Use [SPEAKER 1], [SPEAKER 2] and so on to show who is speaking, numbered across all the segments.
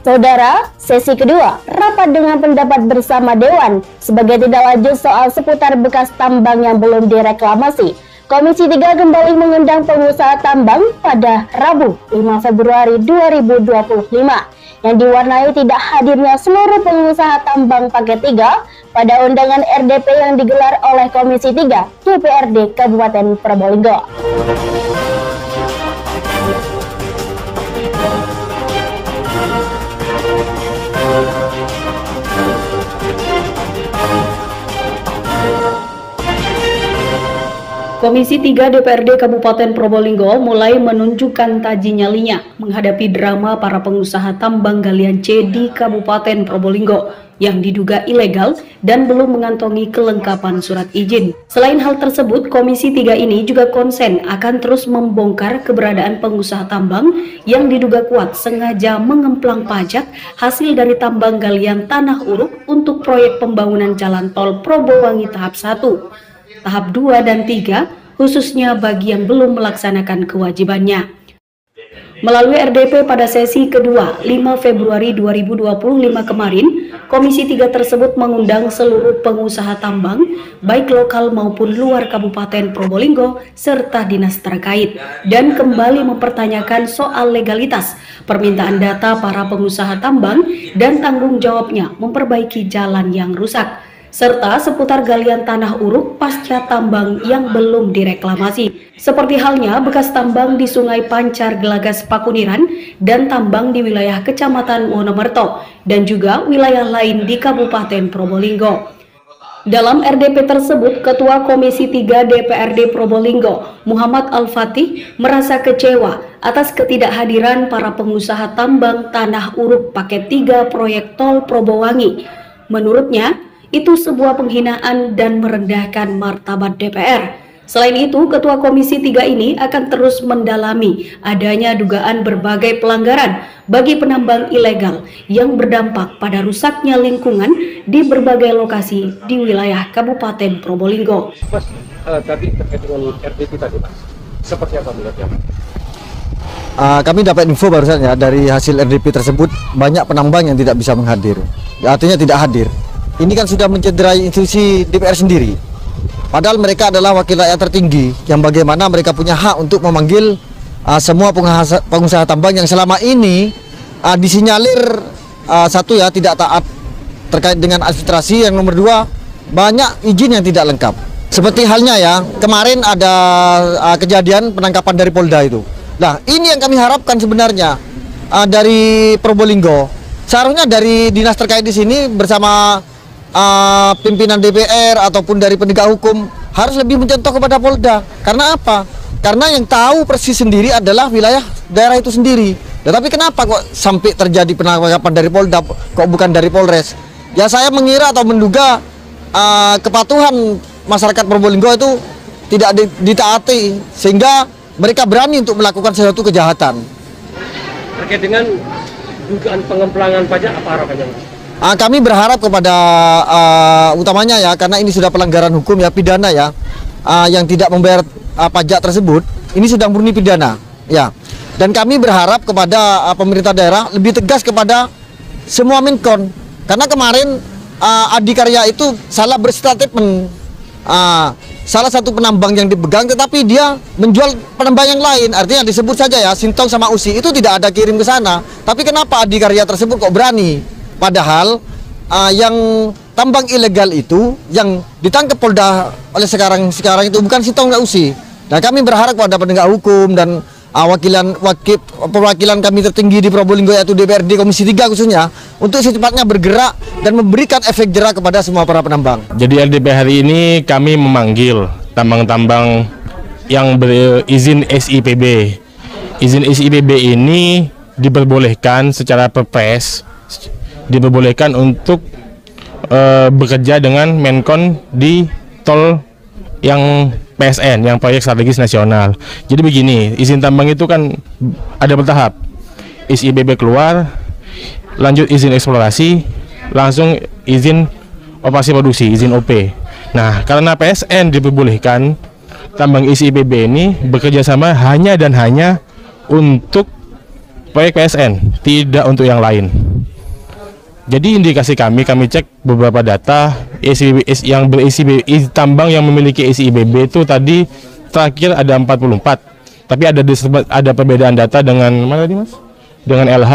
[SPEAKER 1] Saudara, sesi kedua, rapat dengan pendapat bersama Dewan sebagai tindak lanjut soal seputar bekas tambang yang belum direklamasi. Komisi 3 kembali mengundang pengusaha tambang pada Rabu 5 Februari 2025 yang diwarnai tidak hadirnya seluruh pengusaha tambang paket 3 pada undangan RDP yang digelar oleh Komisi 3 DPRD Kabupaten Probolinggo. Komisi 3 DPRD Kabupaten Probolinggo mulai menunjukkan taji nyalinya menghadapi drama para pengusaha tambang galian C di Kabupaten Probolinggo yang diduga ilegal dan belum mengantongi kelengkapan surat izin. Selain hal tersebut, Komisi 3 ini juga konsen akan terus membongkar keberadaan pengusaha tambang yang diduga kuat sengaja mengemplang pajak hasil dari tambang galian tanah uruk untuk proyek pembangunan jalan tol Probowangi tahap 1. Tahap 2 dan 3, khususnya bagi yang belum melaksanakan kewajibannya. Melalui RDP pada sesi kedua 5 Februari 2025 kemarin, Komisi 3 tersebut mengundang seluruh pengusaha tambang, baik lokal maupun luar Kabupaten Probolinggo, serta dinas terkait, dan kembali mempertanyakan soal legalitas, permintaan data para pengusaha tambang, dan tanggung jawabnya memperbaiki jalan yang rusak, serta seputar galian tanah uruk pasca tambang yang belum direklamasi, seperti halnya bekas tambang di Sungai Pancar Gelagas Pakuniran dan tambang di wilayah Kecamatan Wonomerto dan juga wilayah lain di Kabupaten Probolinggo. Dalam RDP tersebut, Ketua Komisi 3 DPRD Probolinggo, Muhammad Al-Fatih, merasa kecewa atas ketidakhadiran para pengusaha tambang tanah uruk paket 3 proyek tol Probowangi. Menurutnya, itu sebuah penghinaan dan merendahkan martabat DPR. Selain itu, Ketua Komisi 3 ini akan terus mendalami adanya dugaan berbagai pelanggaran bagi penambang ilegal yang berdampak pada rusaknya lingkungan di berbagai lokasi di wilayah Kabupaten Probolinggo.
[SPEAKER 2] Mas, tadi terkait dengan RDP tadi, Mas, seperti apa melihatnya?
[SPEAKER 3] Kami dapat info barusan ya, dari hasil RDP tersebut banyak penambang yang tidak bisa menghadir, artinya tidak hadir. Ini kan sudah mencederai institusi DPR sendiri. Padahal mereka adalah wakil rakyat tertinggi yang bagaimana mereka punya hak untuk memanggil semua pengusaha tambang yang selama ini disinyalir satu ya tidak taat terkait dengan administrasi, yang nomor dua banyak izin yang tidak lengkap. Seperti halnya ya kemarin ada kejadian penangkapan dari Polda itu. Nah ini yang kami harapkan sebenarnya dari Probolinggo. Seharusnya dari dinas terkait di sini bersama pimpinan DPR ataupun dari penegak hukum harus lebih mencontoh kepada Polda. Karena apa? Karena yang tahu persis sendiri adalah wilayah daerah itu sendiri. Tetapi kenapa kok sampai terjadi penangkapan dari Polda kok bukan dari Polres? Ya saya mengira atau menduga kepatuhan masyarakat Probolinggo itu tidak ditaati sehingga mereka berani untuk melakukan sesuatu kejahatan.
[SPEAKER 2] Terkait dengan dugaan pengemplangan pajak, apa harapannya, Mas?
[SPEAKER 3] Kami berharap kepada utamanya ya, karena ini sudah pelanggaran hukum ya, pidana ya, yang tidak membayar pajak tersebut, ini sudah murni pidana ya. Dan kami berharap kepada pemerintah daerah lebih tegas kepada semua Menkon, karena kemarin Adikarya itu salah berstatement, salah satu penambang yang dipegang, tetapi dia menjual penambang yang lain, artinya disebut saja ya Sintong sama Usi itu tidak ada kirim ke sana. Tapi kenapa Adikarya tersebut kok berani? Padahal yang tambang ilegal itu yang ditangkap Polda oleh sekarang itu bukan Sintong dan Usi. Nah kami berharap kepada penegak hukum dan perwakilan kami tertinggi di Probolinggo yaitu DPRD Komisi 3 khususnya untuk secepatnya bergerak dan memberikan efek jera kepada semua para penambang.
[SPEAKER 4] Jadi LDP hari ini kami memanggil tambang-tambang yang berizin SIPB. Izin SIPB ini diperbolehkan secara perpres, diperbolehkan untuk bekerja dengan Menkon di tol yang PSN, yang proyek strategis nasional. Jadi begini, izin tambang itu kan ada bertahap. SIPB keluar, lanjut izin eksplorasi, langsung izin operasi produksi, izin OP. Nah, karena PSN diperbolehkan, tambang SIPB ini bekerja sama hanya dan hanya untuk proyek PSN, tidak untuk yang lain. Jadi indikasi kami cek beberapa data yang berisi tambang yang memiliki SIBB itu tadi terakhir ada 44. Tapi ada perbedaan data dengan mana tadi Mas? Dengan LH,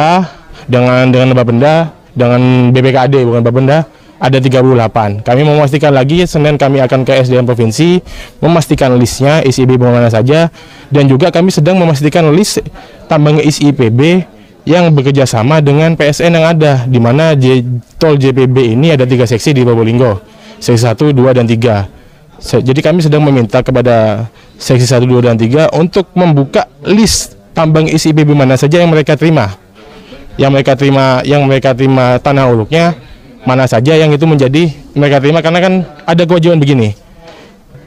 [SPEAKER 4] dengan Bapenda, dengan BPKAD bukan Bapenda ada 38. Kami memastikan lagi Senin kami akan ke SDM provinsi memastikan listnya SIBB mana saja, dan juga kami sedang memastikan list tambang SIPB yang bekerja sama dengan PSN yang ada, di mana tol JPB ini ada 3 seksi di Probolinggo, seksi 1, 2, dan 3. Jadi kami sedang meminta kepada seksi 1, 2, dan 3 untuk membuka list tambang SIPB mana saja yang mereka terima. Yang mereka terima tanah uruknya mana saja yang itu menjadi mereka terima, karena kan ada kewajiban begini.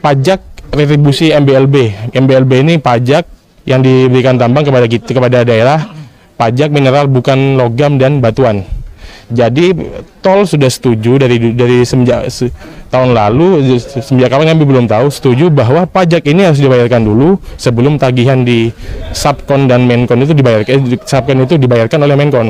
[SPEAKER 4] Pajak retribusi MBLB. MBLB ini pajak yang diberikan tambang kepada daerah, pajak mineral bukan logam dan batuan. Jadi tol sudah setuju dari semenjak tahun lalu, semenjak kapan kami belum tahu, setuju bahwa pajak ini harus dibayarkan dulu sebelum tagihan di Subkon dan Menkon itu dibayarkan. Subkon itu dibayarkan oleh Menkon.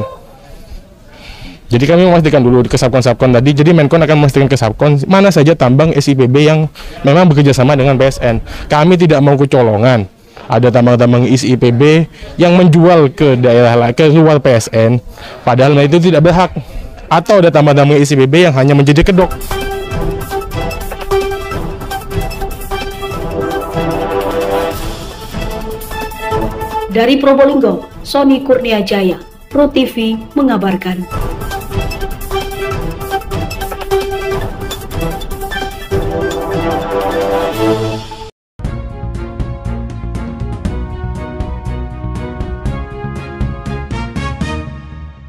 [SPEAKER 4] Jadi kami memastikan dulu ke Subkon tadi. Jadi Menkon akan memastikan ke Subkon mana saja tambang SIPB yang memang bekerja sama dengan PSN. Kami tidak mau kecolongan. Ada tambang-tambang SIPB yang menjual ke daerah ke luar PSN, padahal itu tidak berhak. Atau ada tambang-tambang SIPB yang hanya menjadi kedok.
[SPEAKER 1] Dari Probolinggo, Sony Kurniajaya, Pro TV mengabarkan.